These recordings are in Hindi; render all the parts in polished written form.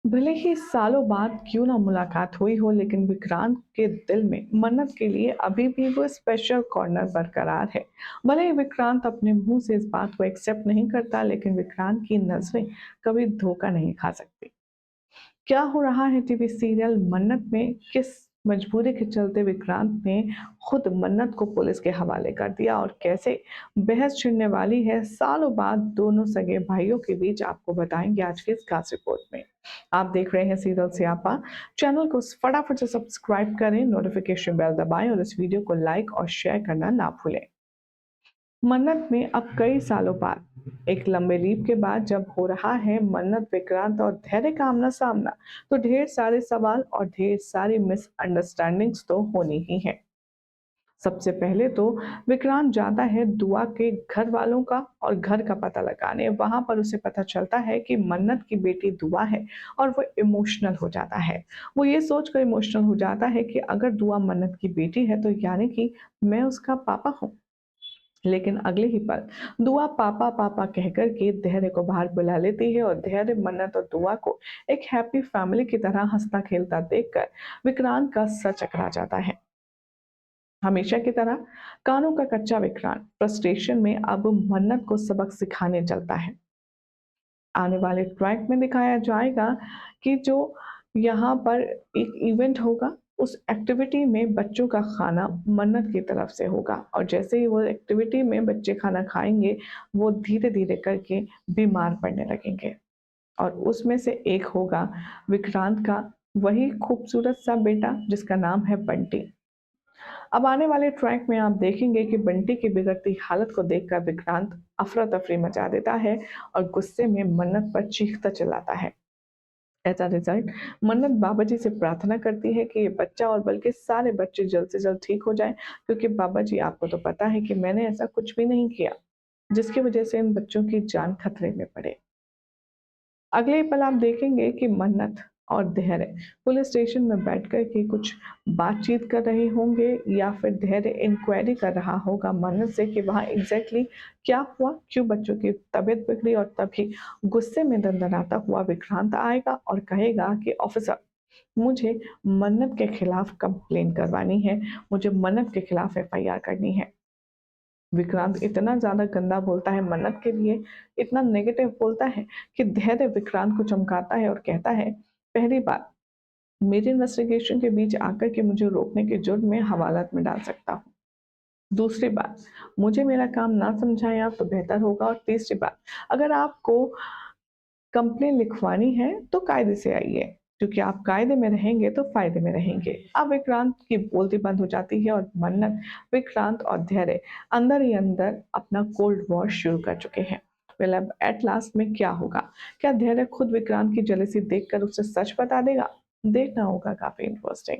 भले ही सालों बाद क्यों ना मुलाकात हुई हो, लेकिन विक्रांत के दिल में मन्नत के लिए अभी भी वो स्पेशल कॉर्नर बरकरार है। भले ही विक्रांत अपने मुंह से इस बात को एक्सेप्ट नहीं करता, लेकिन विक्रांत की नजरें कभी धोखा नहीं खा सकती। क्या हो रहा है टीवी सीरियल मन्नत में, किस मजबूरी के चलते विक्रांत ने खुद मन्नत को पुलिस के हवाले कर दिया और कैसे बहस छिड़ने वाली है सालों बाद दोनों सगे भाइयों के बीच, आपको बताएंगे आज की इस खास रिपोर्ट में। आप देख रहे हैं सीरियल स्यापा। चैनल को फटाफट से सब्सक्राइब करें, नोटिफिकेशन बेल दबाएं और इस वीडियो को लाइक और शेयर करना ना भूलें। मन्नत में अब कई सालों बाद, एक लंबे लीप के बाद जब हो रहा है मन्नत विक्रांत और धैर्य का आमना सामना, तो ढेर सारे सवाल और ढेर सारी मिसअंडरस्टैंडिंग्स तो होनी ही है। सबसे पहले तो विक्रांत जाता है दुआ के घर वालों का और घर का पता लगाने। वहां पर उसे पता चलता है कि मन्नत की बेटी दुआ है और वो इमोशनल हो जाता है। वो ये सोचकर इमोशनल हो जाता है कि अगर दुआ मन्नत की बेटी है तो यानी कि मैं उसका पापा हूँ। लेकिन अगले ही पल दुआ पापा पापा कहकर के धैर्य को बाहर बुला लेती है और धैर्य मन्नत और दुआ को एक हैप्पी फैमिली की तरह हंसता खेलता देखकर विक्रांत का सर चकरा जाता है। हमेशा की तरह कानों का कच्चा विक्रांत फ्रस्ट्रेशन में अब मन्नत को सबक सिखाने चलता है। आने वाले ट्रैक में दिखाया जाएगा कि जो यहाँ पर एक इवेंट होगा, उस एक्टिविटी में बच्चों का खाना मन्नत की तरफ से होगा और जैसे ही वो एक्टिविटी में बच्चे खाना खाएंगे, वो धीरे धीरे करके बीमार पड़ने लगेंगे और उसमें से एक होगा विक्रांत का वही खूबसूरत सा बेटा जिसका नाम है बंटी। अब आने वाले ट्रैक में आप देखेंगे कि बंटी की बिगड़ती हालत को देखकर विक्रांत अफरा तफरी मचा देता है और गुस्से में मन्नत पर चीखता चिल्लाता है। एज अ रिजल्ट मन्नत बाबा जी से प्रार्थना करती है कि ये बच्चा और बल्कि सारे बच्चे जल्द से जल्द ठीक हो जाएं, क्योंकि बाबा जी आपको तो पता है कि मैंने ऐसा कुछ भी नहीं किया जिसकी वजह से इन बच्चों की जान खतरे में पड़े। अगले ही पल आप देखेंगे कि मन्नत और धैर्य पुलिस स्टेशन में बैठकर के कुछ बातचीत कर रहे होंगे या फिर धैर्य इंक्वायरी कर रहा होगा मन्नत से कि वहाँ एग्जैक्टली क्या हुआ, क्यों बच्चों की तबीयत बिगड़ी। और तभी गुस्से में दंदनाता हुआ विक्रांत आएगा और कहेगा कि ऑफिसर, मुझे मन्नत के खिलाफ कंप्लेन करवानी है, मुझे मन्नत के खिलाफ एफआईआर करनी है। विक्रांत इतना ज़्यादा गंदा बोलता है मन्नत के लिए, इतना नेगेटिव बोलता है कि धैर्य विक्रांत को चमकाता है और कहता है, पहली बात, मेरी इन्वेस्टिगेशन के बीच आकर के मुझे रोकने के जुर्म में हवालात में डाल सकता हूँ। दूसरी बात, मुझे मेरा काम ना समझाएं आप तो बेहतर होगा। और तीसरी बात, अगर आपको कंप्लेन लिखवानी है तो कायदे से आइए, क्योंकि आप कायदे में रहेंगे तो फायदे में रहेंगे। अब विक्रांत की बोलती बंद हो जाती है और मन्नत, विक्रांत और धैर्य अंदर ही अंदर अपना कोल्ड वॉर शुरू कर चुके हैं। वेल, अब एट लास्ट में क्या होगा? क्या धैर्य खुद विक्रांत की जेलसी देखकर उसे सच बता देगा? देखना होगा, काफी इंटरेस्टिंग।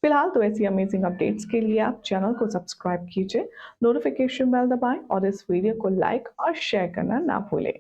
फिलहाल तो ऐसी अमेजिंग अपडेट्स के लिए आप चैनल को सब्सक्राइब कीजिए, नोटिफिकेशन बेल दबाएं और इस वीडियो को लाइक और शेयर करना ना भूलें।